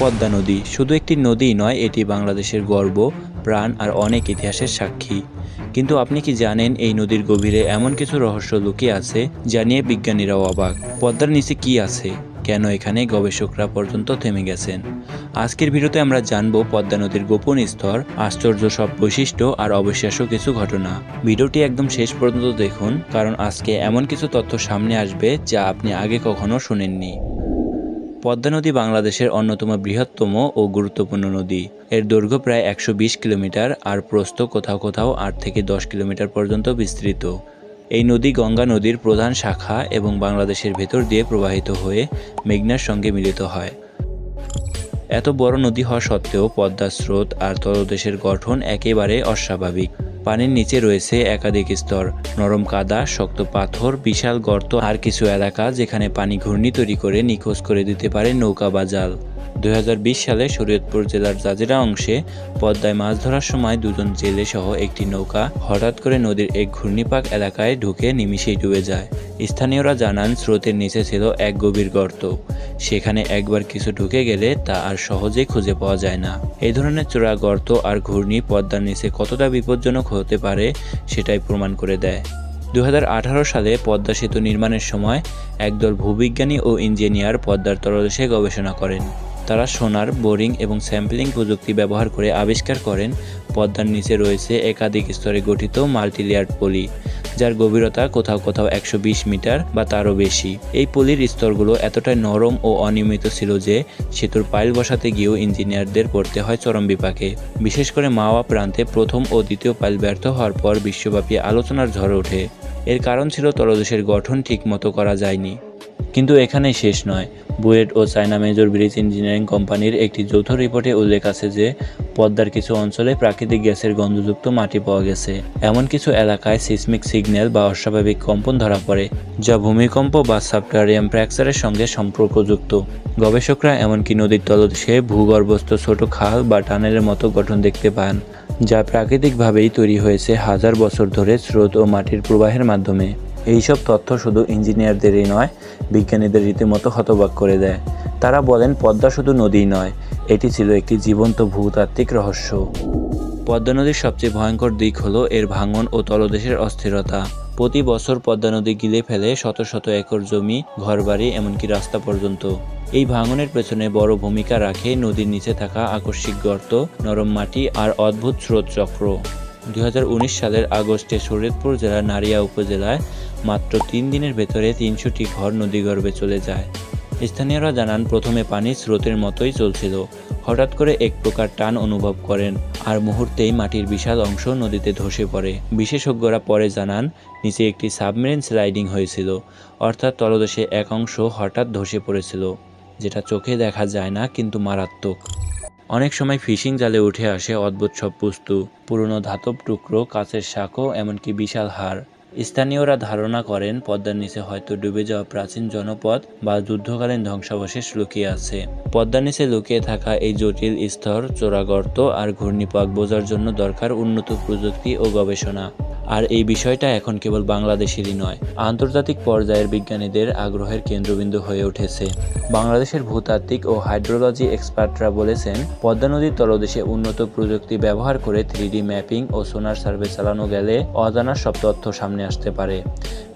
পদ্মা নদী শুধু একটি নদী নয়, এটি বাংলাদেশের গর্ব, প্রাণ আর অনেক ইতিহাসের সাক্ষী। কিন্তু আপনি কি জানেন এই নদীর গভীরে এমন কিছু রহস্য লুকিয়ে আছে যা নিয়ে বিজ্ঞানীরাও অবাক। পদ্মার নিচে কি আছে, কেন এখানে গবেষকরা পর্যন্ত থেমে গেছেন। আজকের ভিডিওতে আমরা জানব পদ্মা নদীর গোপন স্তর, আশ্চর্য সব বৈশিষ্ট্য আর অবিশ্বাস্য কিছু ঘটনা। ভিডিওটি একদম শেষ পর্যন্ত দেখুন, কারণ আজকে এমন কিছু তথ্য সামনে আসবে যা আপনি আগে কখনো শুনেননি। পদ্মা নদী বাংলাদেশের অন্যতম বৃহত্তম ও গুরুত্বপূর্ণ নদী। এর দৈর্ঘ্য প্রায় ১২০ কিলোমিটার আর প্রস্থ কোথাও কোথাও ৮ থেকে ১০ কিলোমিটার পর্যন্ত বিস্তৃত। এই নদী গঙ্গা নদীর প্রধান শাখা এবং বাংলাদেশের ভেতর দিয়ে প্রবাহিত হয়ে মেঘনার সঙ্গে মিলিত হয়। এত বড় নদী হওয়া সত্ত্বেও পদ্মার স্রোত আর তলদেশের গঠন একেবারে অস্বাভাবিক। পানির নিচে রয়েছে একাধিক স্তর, নরম কাদা, শক্ত পাথর, বিশাল গর্ত আর কিছু এলাকা যেখানে পানি ঘূর্ণি তৈরি করে নিখোঁজ করে দিতে পারে নৌকা বা জাল। ২০২০ সালে শরীয়তপুর জেলার জাজিরা অংশে পদ্মায় মাছ ধরার সময় দুজন জেলে সহ একটি নৌকা হঠাৎ করে নদীর এক ঘূর্ণিপাক এলাকায় ঢুকে নিমিষেই ডুবে যায়। স্থানীয়রা জানান স্রোতের নিচে ছিল এক গভীর গর্ত, সেখানে একবার কিছু ঢুকে গেলে তা আর সহজে খুঁজে পাওয়া যায় না। এই ধরনের চোরা গর্ত আর ঘূর্ণি পদ্মার নিচে কতটা বিপজ্জনক হতে পারে সেটাই প্রমাণ করে দেয়। ২০১৮ সালে পদ্মা সেতু নির্মাণের সময় একদল ভূবিজ্ঞানী ও ইঞ্জিনিয়ার পদ্মার তলদেশে গবেষণা করেন। তারা সোনার, বোরিং এবং স্যাম্পলিং প্রযুক্তি ব্যবহার করে আবিষ্কার করেন পদ্মার নিচে রয়েছে একাধিক স্তরে গঠিত মাল্টিলেয়ার্ড পলি, যার গভীরতা কোথাও কোথাও ১২০ মিটার বা তারও বেশি। এই পলির স্তরগুলো এতটাই নরম ও অনিয়মিত ছিল যে সেতুর পাইল বসাতে গিয়েও ইঞ্জিনিয়ারদের পড়তে হয় চরম বিপাকে। বিশেষ করে মাওয়া প্রান্তে প্রথম ও দ্বিতীয় পাইল ব্যর্থ হওয়ার পর বিশ্বব্যাপী আলোচনার ঝড় ওঠে। এর কারণ ছিল তলদেশের গঠন ঠিকমতো করা যায়নি। কিন্তু এখানেই শেষ নয়। বুয়েট ও চায়না মেজর ব্রিজ ইঞ্জিনিয়ারিং কোম্পানির একটি যৌথ রিপোর্টে উল্লেখ আছে যে পদ্মার কিছু অঞ্চলে প্রাকৃতিক গ্যাসের গন্ধযুক্ত মাটি পাওয়া গেছে। এমন কিছু এলাকায় সিসমিক সিগন্যাল বা অস্বাভাবিক কম্পন ধরা পড়ে, যা ভূমিকম্প বা সাবটারিয়াম ফ্র্যাকচারের সঙ্গে সম্পর্কযুক্ত। গবেষকরা এমনকি নদীর তলদেশে ভূগর্ভস্থ ছোট খাল বা টানেলের মতো গঠন দেখতে পান, যা প্রাকৃতিকভাবেই তৈরি হয়েছে হাজার বছর ধরে স্রোত ও মাটির প্রবাহের মাধ্যমে। এইসব তথ্য শুধু ইঞ্জিনিয়ারদেরই নয়, বিজ্ঞানীদের রীতিমতো হতবাক করে দেয়। তারা বলেন পদ্মা শুধু নদী নয়, এটি ছিল একটি জীবন্ত ভূতাত্ত্বিক রহস্য। পদ্মা নদীর সবচেয়ে ভয়ঙ্কর দিক হলো এর ভাঙন ও তলদেশের অস্থিরতা। প্রতি বছর পদ্মা নদী গিলে ফেলে শত শত একর জমি, ঘরবাড়ি, এমনকি রাস্তা পর্যন্ত। এই ভাঙনের পেছনে বড় ভূমিকা রাখে নদীর নিচে থাকা আকস্মিক গর্ত, নরম মাটি আর অদ্ভুত স্রোত চক্র। ২০১৯ সালের আগস্টে শরীয়তপুর জেলার নারিয়া উপজেলায় মাত্র ৩ দিনের ভেতরে ৩০০টি ঘর নদীগর্ভে চলে যায়। স্থানীয়রা জানান প্রথমে পানি স্রোতের মতোই চলছিল, হঠাৎ করে এক প্রকার টান অনুভব করেন আর মুহূর্তেই মাটির বিশাল অংশ নদীতে ধসে পড়ে। বিশেষজ্ঞরা পরে জানান নিচে একটি সাবমেরিন স্লাইডিং হয়েছিল, অর্থাৎ তলদেশে এক অংশ হঠাৎ ধসে পড়েছিল, যেটা চোখে দেখা যায় না কিন্তু মারাত্মক। অনেক সময় ফিশিং জালে উঠে আসে অদ্ভুত সব বস্তু, পুরনো ধাতব টুকরো, কাঁচের সাঁকো, এমনকি বিশাল হাড়। স্থানীয়রা ধারণা করেন পদ্মার নিচে হয়তো ডুবে যাওয়া প্রাচীন জনপদ বা যুদ্ধকালীন ধ্বংসাবশেষ লুকিয়ে আছে। পদ্মার নিচে লুকিয়ে থাকা এই জটিল স্তর, চোরাগর্ত আর ঘূর্ণিপাক বোঝার জন্য দরকার উন্নত প্রযুক্তি ও গবেষণা। আর এই বিষয়টা এখন কেবল বাংলাদেশেরই নয়, আন্তর্জাতিক পর্যায়ের বিজ্ঞানীদের আগ্রহের কেন্দ্রবিন্দু হয়ে উঠেছে। বাংলাদেশের ভূতাত্ত্বিক ও হাইড্রোলজি এক্সপার্টরা বলেছেন পদ্মা নদীর তলদেশে উন্নত প্রযুক্তি ব্যবহার করে 3D ম্যাপিং ও সোনার সার্ভে চালানো গেলে অজানা সব তথ্য সামনে আসতে পারে।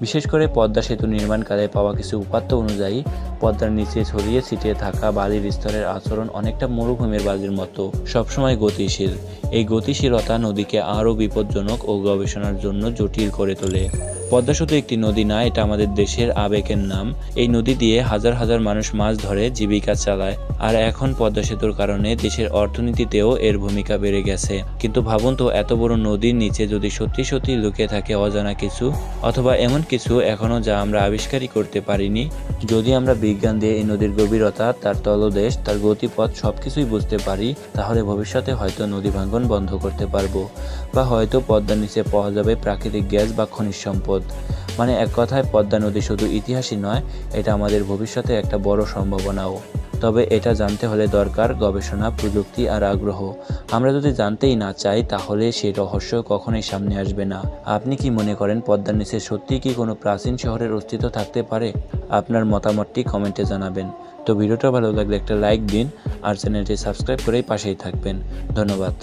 বিশেষ করে পদ্মা সেতু নির্মাণকালে পাওয়া কিছু উপাত্ত অনুযায়ী পদ্মার নিচে ছড়িয়ে ছিটিয়ে থাকা বালির স্তরের আচরণ অনেকটা মরুভূমির বালির মতো, সবসময় গতিশীল। এই গতিশীলতা নদীকে আরও বিপজ্জনক ও গবেষণার জন্য জটিল করে তোলে। পদ্মা শুধু একটি নদী না, এটা আমাদের দেশের আবেগের নাম। এই নদী দিয়ে হাজার হাজার মানুষ মাছ ধরে জীবিকা চালায়, আর এখন পদ্মা সেতুর কারণে দেশের অর্থনীতিতেও এর ভূমিকা বেড়ে গেছে। কিন্তু ভাবুন তো, এত বড় নদীর নিচে যদি সত্যি সত্যি লুকিয়ে থাকে অজানা কিছু, অথবা এমন কিছু এখনো যা আমরা আবিষ্কারই করতে পারিনি। যদি আমরা বিজ্ঞান দিয়ে এই নদীর গভীরতা, তার তলদেশ, তার গতিপথ সবকিছুই বুঝতে পারি, তাহলে ভবিষ্যতে হয়তো নদী ভাঙন বন্ধ করতে পারবো, বা হয়তো পদ্মার নিচে পাওয়া যাবে প্রাকৃতিক গ্যাস বা খনিজ সম্পদ। মানে এক কথায় পদ্মা নদী শুধু ইতিহাসই নয়, এটা আমাদের ভবিষ্যতে একটা বড় সম্ভাবনাও। তবে এটা জানতে হলে দরকার গবেষণা, প্রযুক্তি আর আগ্রহ। আমরা যদি জানতেই না চাই তাহলে সেই রহস্য কখনোই সামনে আসবে না। আপনি কি মনে করেন পদ্মার নিচে সত্যিই কি কোনো প্রাচীন শহরের অস্তিত্ব থাকতে পারে? আপনার মতামতটি কমেন্টে জানাবেন। তো ভিডিওটা ভালো লাগলে একটা লাইক দিন আর চ্যানেলটি সাবস্ক্রাইব করেই পাশেই থাকবেন। ধন্যবাদ।